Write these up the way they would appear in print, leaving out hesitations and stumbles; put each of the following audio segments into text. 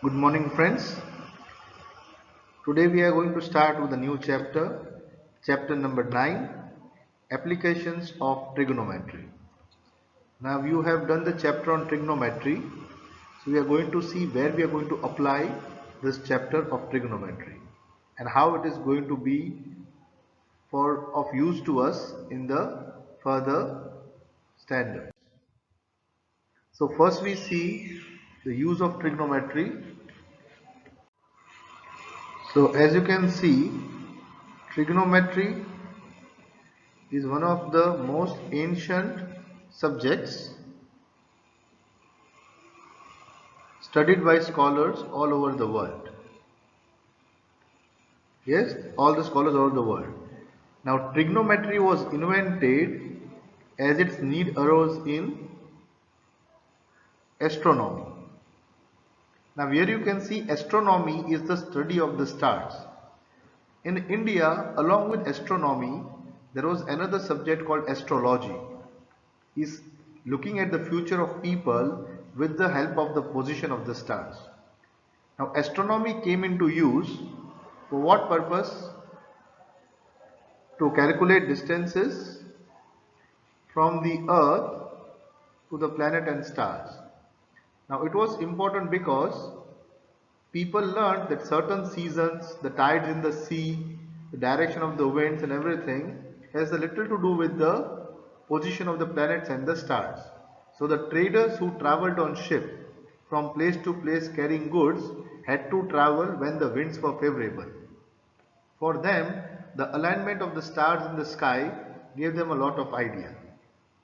Good morning, friends. Today we are going to start with a new chapter, chapter number 9, Applications of Trigonometry. Now you have done the chapter on trigonometry, so we are going to see where we are going to apply this chapter of trigonometry and how it is going to be for of use to us in the further standards. So first we see the use of trigonometry. So as you can see, trigonometry is one of the most ancient subjects studied by scholars all over the world. Yes, all the scholars all over the world. Now, trigonometry was invented as its need arose in astronomy. Now, here you can see astronomy is the study of the stars. In India, along with astronomy, there was another subject called astrology. Is looking at the future of people with the help of the position of the stars. Now, astronomy came into use for what purpose? To calculate distances from the earth to the planet and stars. Now, it was important because people learned that certain seasons, the tides in the sea, the direction of the winds and everything has a little to do with the position of the planets and the stars. So the traders who traveled on ship from place to place carrying goods had to travel when the winds were favorable. For them, the alignment of the stars in the sky gave them a lot of idea.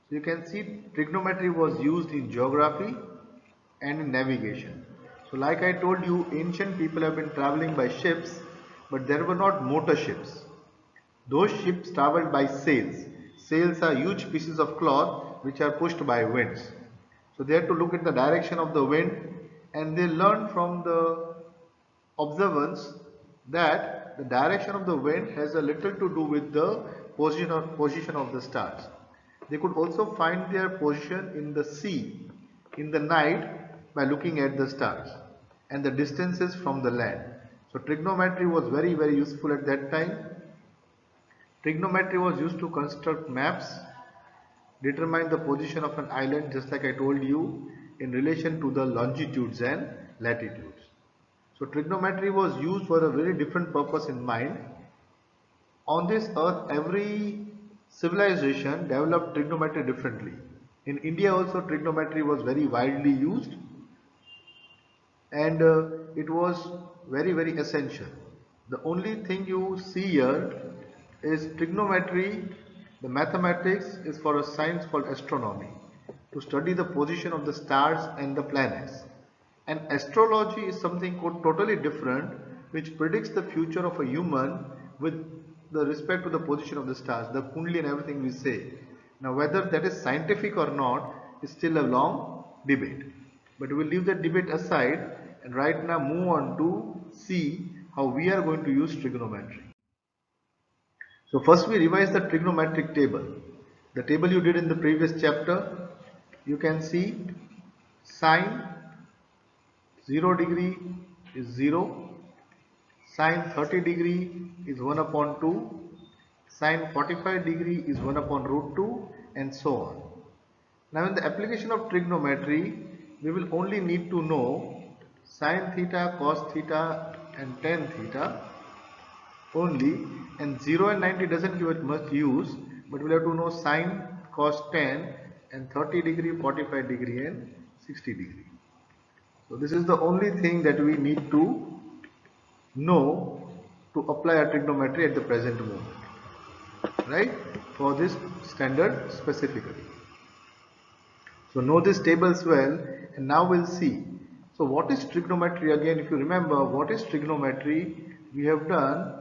So you can see trigonometry was used in geography and in navigation. So like I told you, ancient people have been traveling by ships, but there were not motor ships. Those ships traveled by sails. Sails are huge pieces of cloth which are pushed by winds. So they had to look at the direction of the wind and they learned from the observance that the direction of the wind has a little to do with the position of the stars. They could also find their position in the sea in the night by looking at the stars and the distances from the land. So trigonometry was very useful at that time. Trigonometry was used to construct maps, determine the position of an island, just like I told you, in relation to the longitudes and latitudes. So trigonometry was used for a very different purpose in mind. On this earth, every civilization developed trigonometry differently. In India also trigonometry was very widely used and it was very essential. The only thing you see here is trigonometry, the mathematics is for a science called astronomy to study the position of the stars and the planets. And astrology is something totally different which predicts the future of a human with the respect to the position of the stars, the kundli and everything we say. Now whether that is scientific or not is still a long debate. But we will leave that debate aside and right now move on to see how we are going to use trigonometry. So first we revise the trigonometric table. The table you did in the previous chapter, you can see sine 0 degree is 0, sine 30 degree is 1 upon 2, sine 45 degree is 1 upon root 2 and so on. Now in the application of trigonometry, we will only need to know sine theta, cos theta and tan theta only, and 0 and 90 doesn't give it much use, but we'll have to know sine, cos, tan and 30 degree, 45 degree and 60 degree. So this is the only thing that we need to know to apply a trigonometry at the present moment, right, for this standard specifically. So know these tables well and now we'll see. So what is trigonometry again? If you remember what is trigonometry, we have done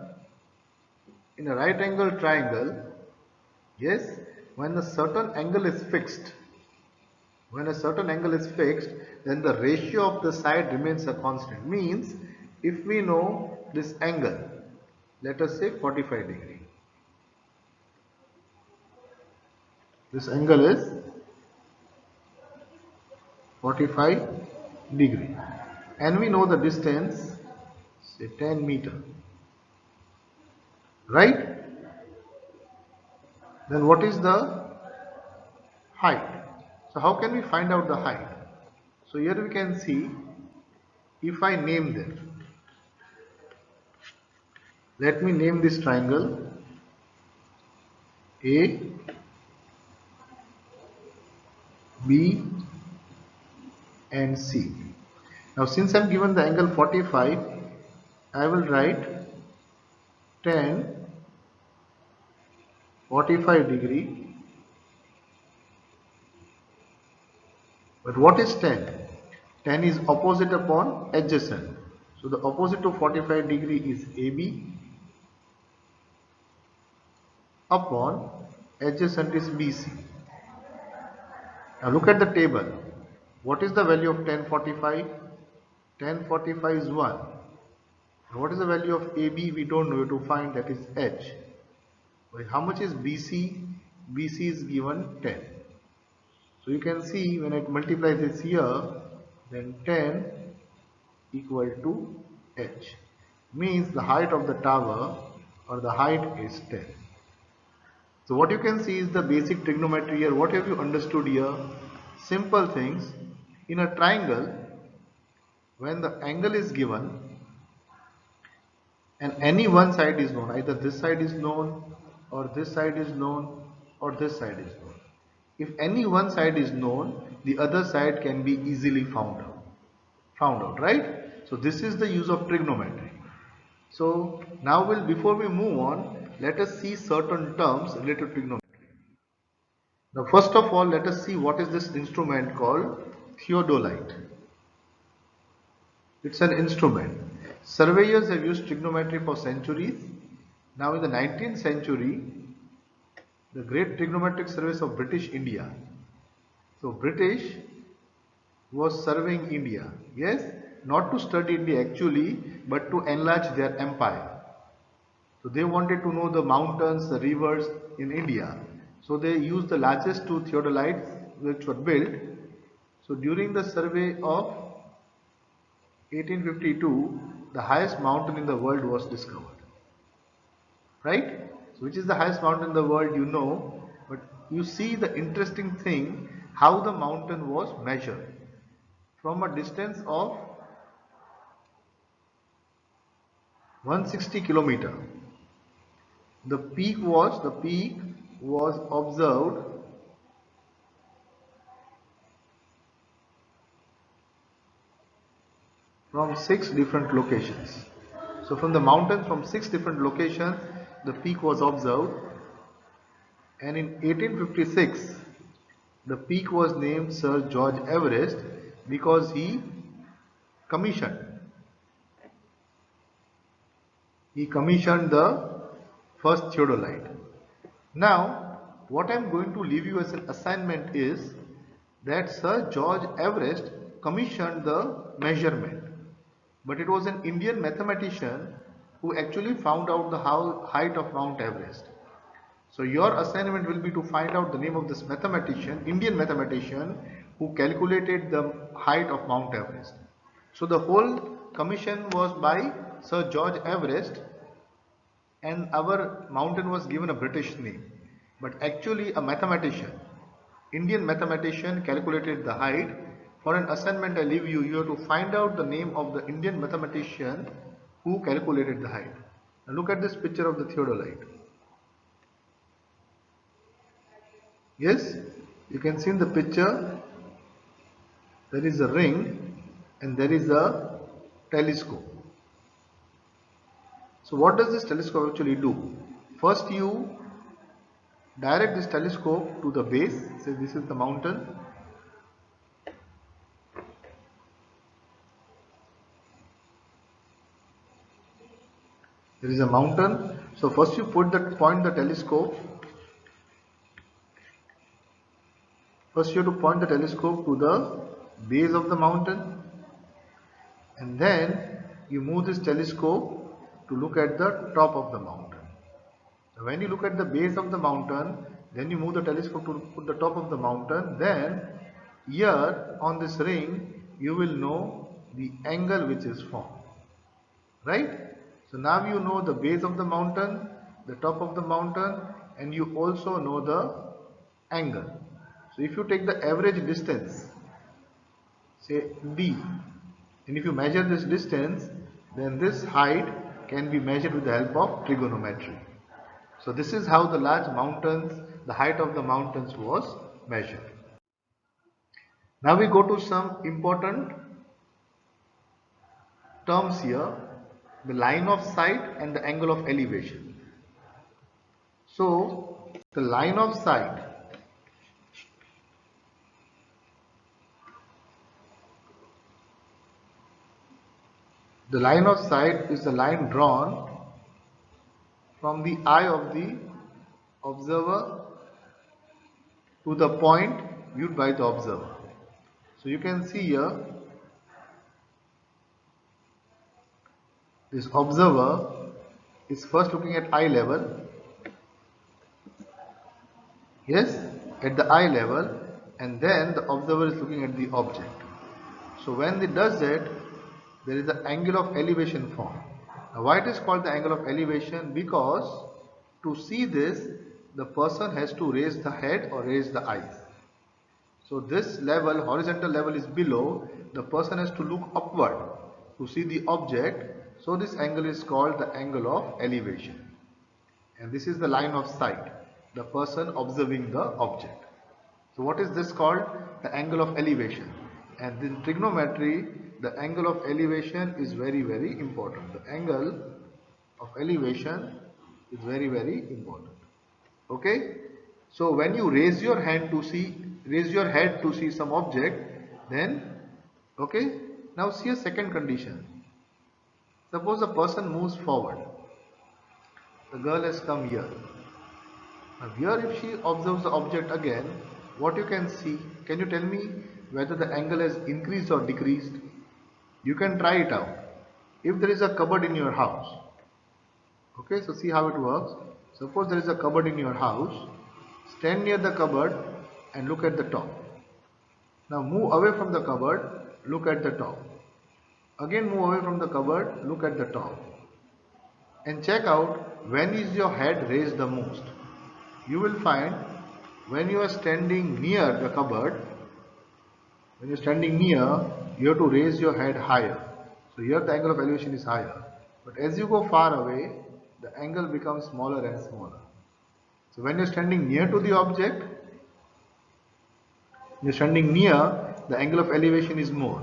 in a right angle triangle. Yes, when a certain angle is fixed, then the ratio of the side remains a constant. Means if we know this angle, let us say 45 degree. This angle is 45 degree. and we know the distance, say 10 meter, right? Then what is the height? So how can we find out the height? So here we can see, if I name them, let me name this triangle A, B and C. Now since I am given the angle 45, I will write 10, 45 degree. But what is 10? 10 is opposite upon adjacent. So the opposite to 45 degree is AB upon adjacent is BC. Now look at the table. What is the value of 1045? 1045 is 1. And what is the value of AB? We don't know. To find, that is H. Well, how much is BC? BC is given 10. So you can see when I multiply this here, then 10 equal to H. Means the height of the tower or the height is 10. So what you can see is the basic trigonometry here. What have you understood here? Simple things. In a triangle, when the angle is given and any one side is known, either this side is known or this side is known or this side is known. If any one side is known, the other side can be easily found out, right? So this is the use of trigonometry. So now before we move on, let us see certain terms related to trigonometry. Now first of all, let us see what is this instrument called theodolite. It's an instrument. Surveyors have used trigonometry for centuries. Now in the 19th century, the Great Trigonometric Surveys of British India. So British was surveying India. Yes, not to study India actually, but to enlarge their empire. So they wanted to know the mountains, the rivers in India. So they used the largest two theodolites which were built. So during the survey of 1852, the highest mountain in the world was discovered. Right? So which is the highest mountain in the world, you know. But you see the interesting thing, how the mountain was measured. From a distance of 160 kilometer. The peak was observed from 6 different locations. So from the mountain, from 6 different locations, the peak was observed, and in 1856 the peak was named Sir George Everest because he commissioned the first theodolite. Now what I am going to leave you as an assignment is that Sir George Everest commissioned the measurement, but it was an Indian mathematician who actually found out the height of Mount Everest. So your assignment will be to find out the name of this mathematician, Indian mathematician, who calculated the height of Mount Everest. So the whole commission was by Sir George Everest, and our mountain was given a British name. But actually a mathematician, Indian mathematician, calculated the height. For an assignment I leave you, you have to find out the name of the Indian mathematician who calculated the height. Now look at this picture of the theodolite. Yes, you can see in the picture there is a ring and there is a telescope. So what does this telescope actually do? First you direct this telescope to the base. Say this is the mountain. There is a mountain. So first you point the telescope. First you have to point the telescope to the base of the mountain, and then you move this telescope to look at the top of the mountain. Now when you look at the base of the mountain, then you move the telescope to put the top of the mountain. Then here on this ring you will know the angle which is formed. Right? So now you know the base of the mountain, the top of the mountain, and you also know the angle. So if you take the average distance, say d, and if you measure this distance, then this height can be measured with the help of trigonometry. So this is how the large mountains, the height of the mountains was measured. Now we go to some important terms here, the line of sight and the angle of elevation. So the line of sight, the line of sight is the line drawn from the eye of the observer to the point viewed by the observer. So you can see here, this observer is first looking at eye level, yes, at the eye level, and then the observer is looking at the object. So when it does that, there is an angle of elevation formed. Now why it is called the angle of elevation? Because to see this, the person has to raise the head or raise the eyes. So this level, horizontal level is below, the person has to look upward to see the object. So this angle is called the angle of elevation. And this is the line of sight, the person observing the object. So what is this called? The angle of elevation. And in trigonometry, the angle of elevation is very, very important. The angle of elevation is very, very important. Okay? So when you raise your head to see some object, then, okay, now see a second condition. Suppose a person moves forward. The girl has come here. Now here if she observes the object again, what you can see, can you tell me whether the angle has increased or decreased? You can try it out. If there is a cupboard in your house, okay, so see how it works. Suppose there is a cupboard in your house, stand near the cupboard and look at the top. Now move away from the cupboard, look at the top. Again move away from the cupboard, look at the top. And check out when is your head raised the most. You will find when you are standing near the cupboard, when you are standing near, you have to raise your head higher. So here the angle of elevation is higher. But as you go far away, the angle becomes smaller and smaller. So when you are standing near to the object, you are standing near, the angle of elevation is more.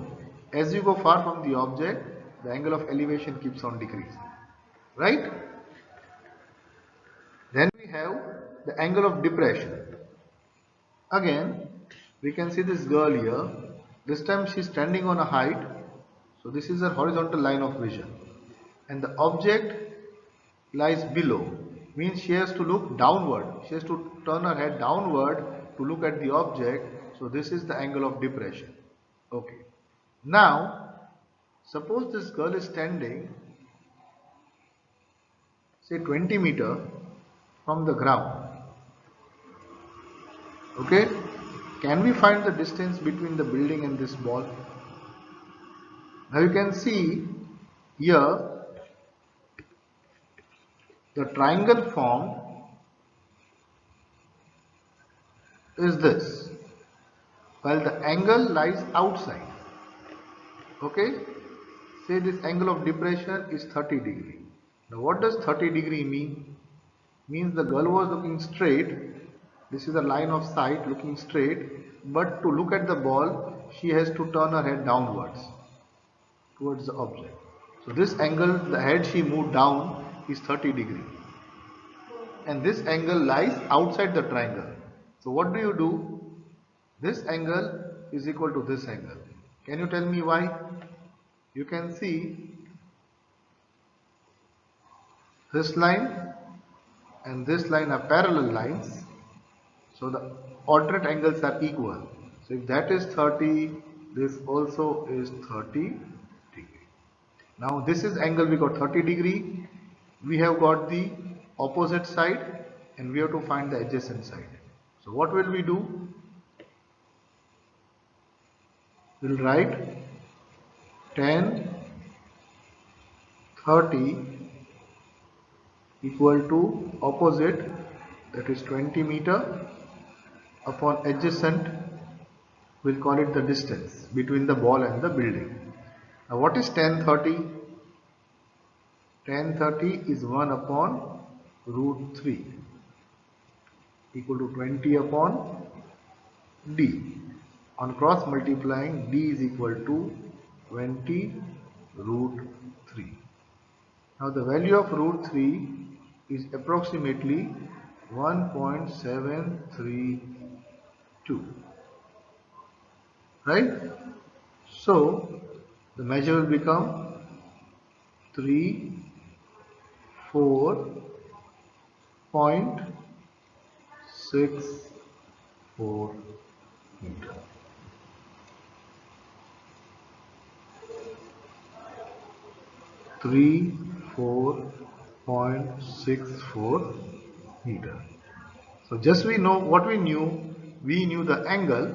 As you go far from the object, the angle of elevation keeps on decreasing. Right? Then we have the angle of depression. Again, we can see this girl here. This time she is standing on a height. So this is a horizontal line of vision. And the object lies below. Means she has to look downward. She has to turn her head downward to look at the object. So this is the angle of depression. Okay. Now, suppose this girl is standing, say 20 meter from the ground. Okay. Can we find the distance between the building and this ball? Now you can see here the triangle formed is this, while the angle lies outside. Okay, say this angle of depression is 30 degree. Now what does 30 degree mean? Means the girl was looking straight. This is a line of sight looking straight, but to look at the ball she has to turn her head downwards towards the object. So this angle, the head she moved down is 30 degree. And this angle lies outside the triangle. So what do you do? This angle is equal to this angle. Can you tell me why? You can see this line and this line are parallel lines. So the alternate angles are equal. So if that is 30, this also is 30 degree. Now this is angle, we got 30 degree. We have got the opposite side and we have to find the adjacent side. So what will we do? We'll write tan 30 equal to opposite, that is 20 meter, upon adjacent, we'll call it the distance between the ball and the building. Now what is tan 30? Tan 30 is 1 upon root 3 equal to 20 upon d. On cross multiplying, d is equal to 20 root 3. Now the value of root 3 is approximately 1.732, right? So the measure will become 34.64 meter. 34.64 meter. So just we know what we knew the angle,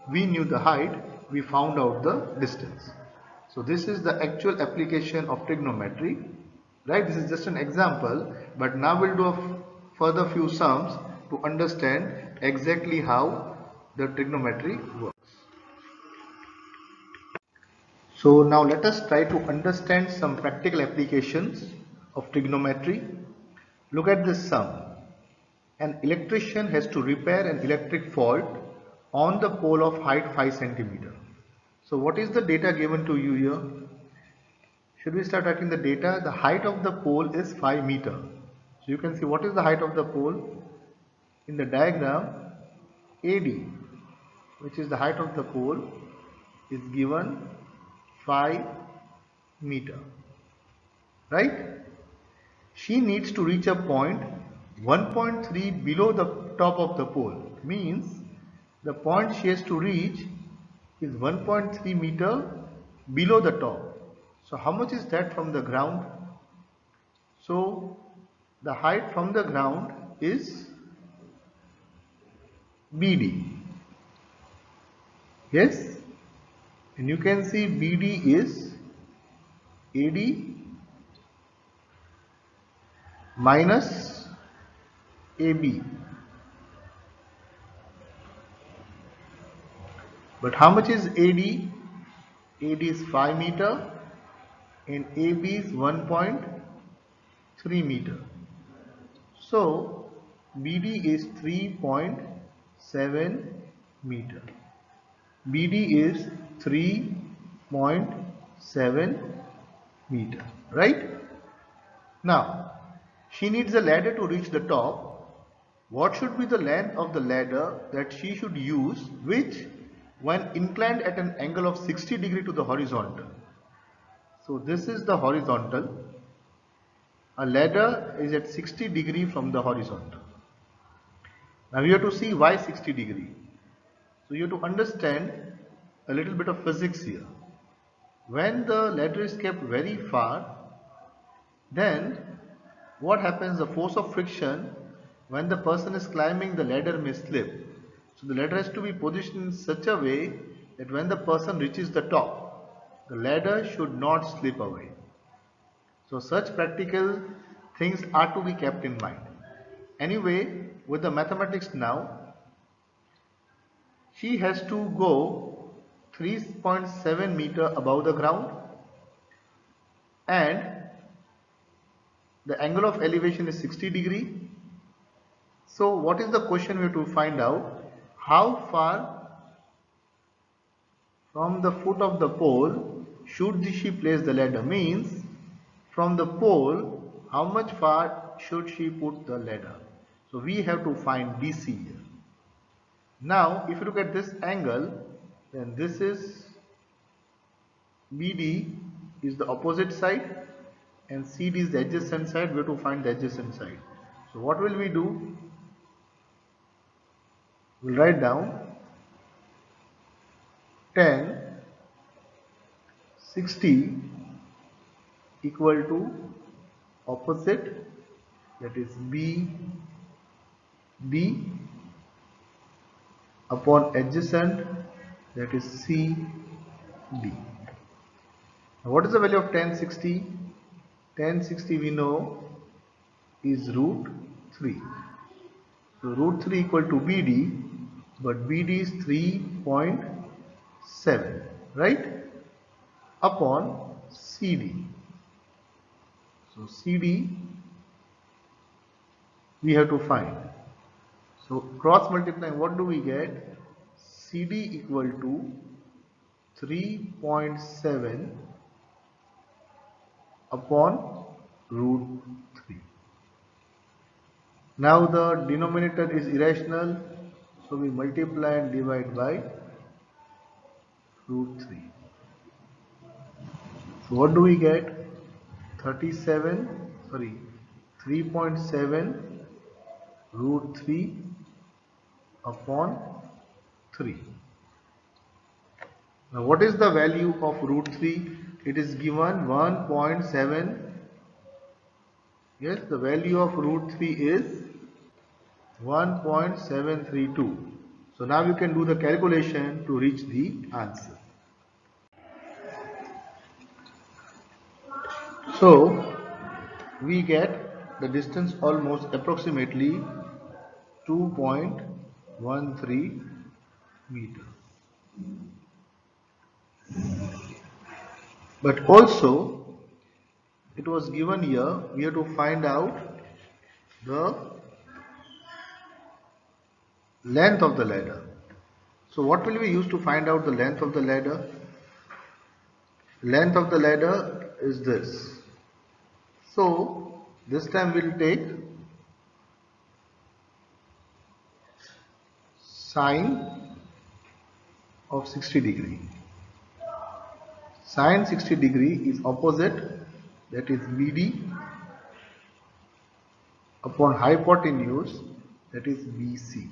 we knew the height, we found out the distance. So this is the actual application of trigonometry, right? This is just an example, but now we'll do a further few sums to understand exactly how the trigonometry works. So now let us try to understand some practical applications of trigonometry. Look at this sum. An electrician has to repair an electric fault on the pole of height 5 centimeter. So what is the data given to you here? Should we start writing the data? The height of the pole is 5 meter. So you can see what is the height of the pole in the diagram. AD, which is the height of the pole, is given 5 meter, right? She needs to reach a point 1.3 below the top of the pole, means the point she has to reach is 1.3 meter below the top. So how much is that from the ground? So the height from the ground is BD. Yes, and you can see BD is AD minus AB. But how much is AD? AD is 5 meter and AB is 1.3 meter. So BD is 3.7 meter. BD is 3.7 meter, right? Now, she needs a ladder to reach the top. What should be the length of the ladder that she should use, which when inclined at an angle of 60 degree to the horizontal? So this is the horizontal. A ladder is at 60 degree from the horizontal. Now we have to see why 60 degree. So you have to understand a little bit of physics here. When the ladder is kept very far, then what happens? The force of friction when the person is climbing the ladder may slip. So the ladder has to be positioned in such a way that when the person reaches the top, the ladder should not slip away. So such practical things are to be kept in mind. Anyway, with the mathematics now, she has to go 3.7 meter above the ground and the angle of elevation is 60 degree. So what is the question we have to find out? How far from the foot of the pole should she place the ladder? Means from the pole, how much far should she put the ladder? So we have to find BC here. Now if you look at this angle, then this is BD is the opposite side and CD is the adjacent side. We have to find the adjacent side. So what will we do? We'll write down 10 60 equal to opposite, that is BD, upon adjacent, that is CD. Now what is the value of tan 60? Tan 60 we know is root 3. So root 3 equal to BD, but BD is 3.7, right? Upon CD. So CD we have to find. So cross multiplying, what do we get? CD equal to 3.7 upon root 3. Now the denominator is irrational, so we multiply and divide by root 3. So what do we get? 3.7 root 3 upon 3. Now what is the value of root 3? It is given 1.7. Yes, the value of root 3 is 1.732. So now you can do the calculation to reach the answer. So we get the distance almost approximately 2.13 meter. But also it was given here, we have to find out the length of the ladder. So what will we use to find out the length of the ladder? Length of the ladder is this. So this time we'll take sine of 60 degree. Sine 60 degree is opposite, that is BD, upon hypotenuse, that is BC.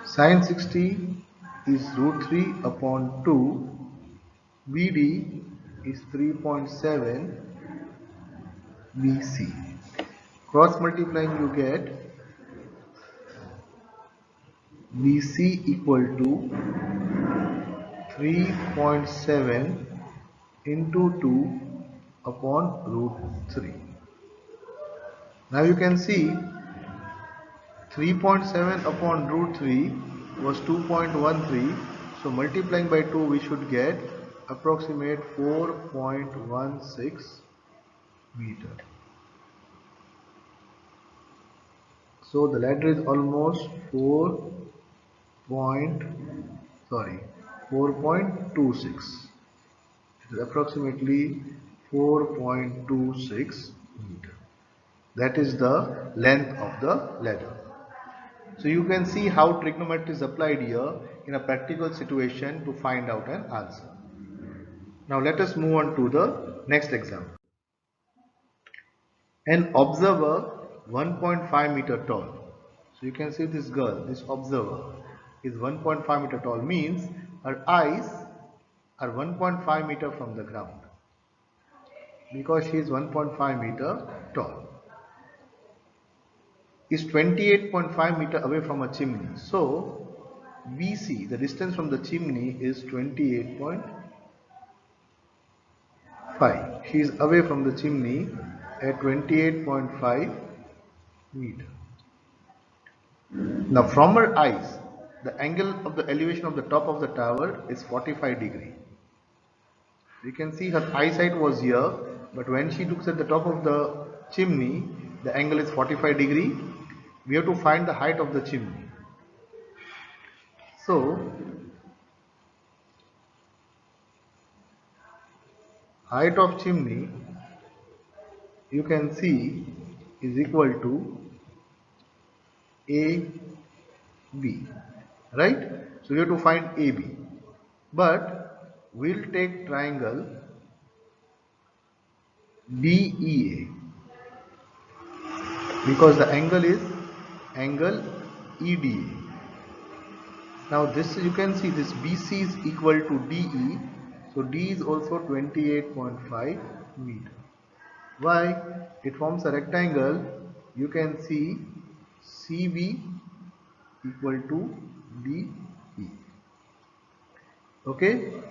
Sine 60 is root 3 upon 2. BD is 3.7 BC. Cross multiplying you get BC equal to 3.7 into 2 upon root 3. Now you can see 3.7 upon root 3 was 2.13. So multiplying by 2 we should get approximate 4.16 meter. So the ladder is almost 4.26. It is approximately 4.26 meter. That is the length of the ladder. So you can see how trigonometry is applied here in a practical situation to find out an answer. Now let us move on to the next example. An observer 1.5 meter tall. So you can see this girl, this observer is 1.5 meter tall, means her eyes are 1.5 meter from the ground because she is 1.5 meter tall. Is 28.5 meter away from a chimney. So BC, the distance from the chimney, is 28.5. She is away from the chimney at 28.5 meter. Now from her eyes, the angle of the elevation of the top of the tower is 45 degree. You can see her eyesight was here, but when she looks at the top of the chimney, the angle is 45 degree. We have to find the height of the chimney. So height of chimney, you can see, is equal to AB, right? So we have to find AB, but we'll take triangle DEA because the angle is angle EDA. Now this, you can see, this BC is equal to DE, so D is also 28.5 meter. Why? It forms a rectangle. You can see CB equal to DE. Okay.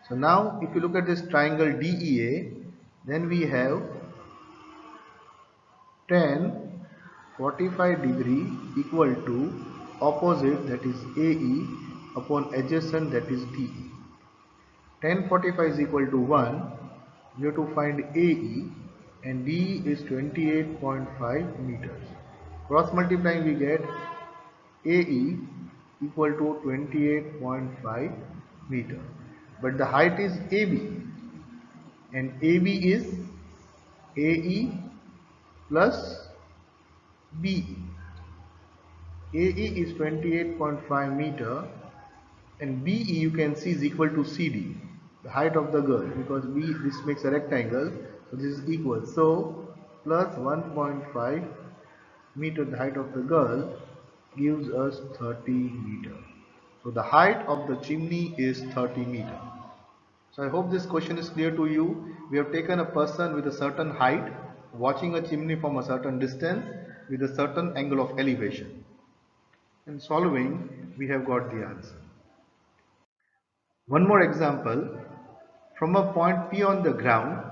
So now if you look at this triangle DEA, then we have tan 45 degree equal to opposite, that is AE, upon adjacent, that is DE. Tan 45 is equal to 1. We have to find AE, and DE is 28.5 meters. Cross multiplying we get AE equal to 28.5 meter. But the height is AB, and AB is AE plus BE. AE is 28.5 meter, and BE you can see is equal to CD, the height of the girl, because this makes a rectangle, so this is equal. So plus 1.5 meter, the height of the girl, gives us 30 meter. So the height of the chimney is 30 meter. So I hope this question is clear to you. We have taken a person with a certain height watching a chimney from a certain distance with a certain angle of elevation. In solving, we have got the answer. One more example. From a point P on the ground,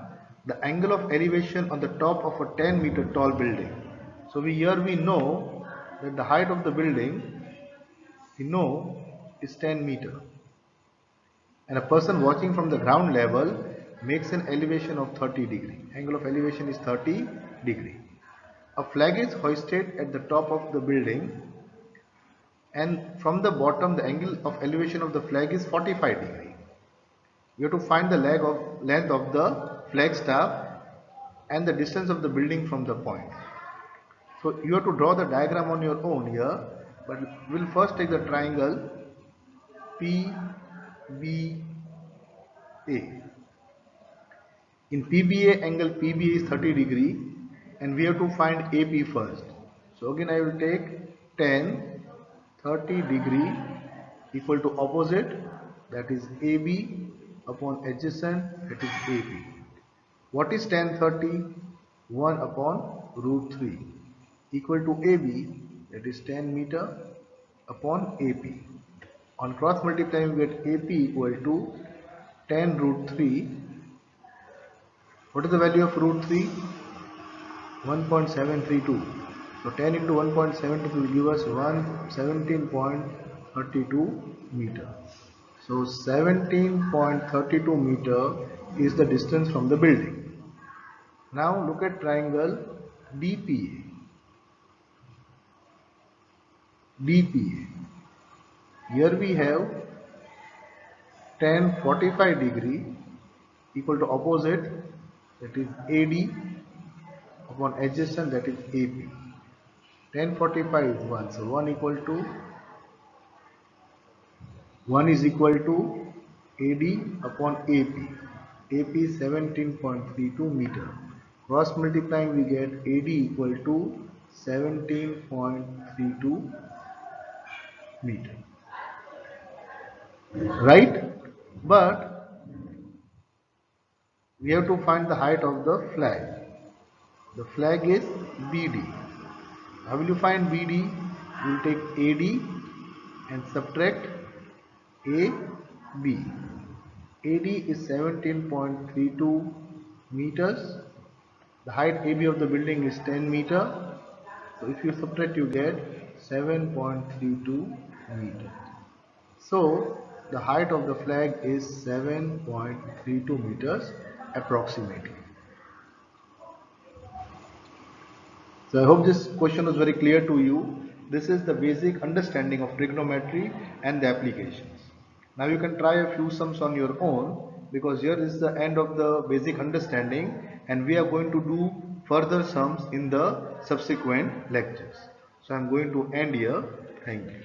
the angle of elevation on the top of a 10-meter tall building. So here we know that the height of the building is 10 meter. And a person watching from the ground level makes an elevation of 30 degree. Angle of elevation is 30 degree. A flag is hoisted at the top of the building, and from the bottom the angle of elevation of the flag is 45 degree. You have to find the length of the flag staff and the distance of the building from the point. So you have to draw the diagram on your own here, but we will first take the triangle PBA. In PBA, angle PBA is 30 degree, and we have to find AP first. So again I will take tan 30 degree equal to opposite, that is AB, upon adjacent, that is AP. What is tan 30? 1 upon root 3 equal to AB, that is 10 meter, upon AP. On cross multiplying we get AP equal to 10 root 3. What is the value of root 3? 1.732. So 10 into 1.732 will give us 17.32 meter. So 17.32 meter is the distance from the building. Now look at triangle DPA. DPA. Here we have tan 45 degree equal to opposite, that is AD, upon adjacent, that is AP. Tan 45 is 1, so 1 is equal to AD upon AP. AP is 17.32 meter. Cross multiplying we get AD equal to 17.32 meter. Right? But we have to find the height of the flag. The flag is BD. How will you find BD? You will take AD and subtract AB. AD is 17.32 meters. The height AB of the building is 10 meter. So if you subtract, you get 7.32 meter. So the height of the flag is 7.32 meters approximately. So I hope this question was very clear to you. This is the basic understanding of trigonometry and the applications. Now you can try a few sums on your own, because here is the end of the basic understanding, and we are going to do further sums in the subsequent lectures. So I am going to end here. Thank you.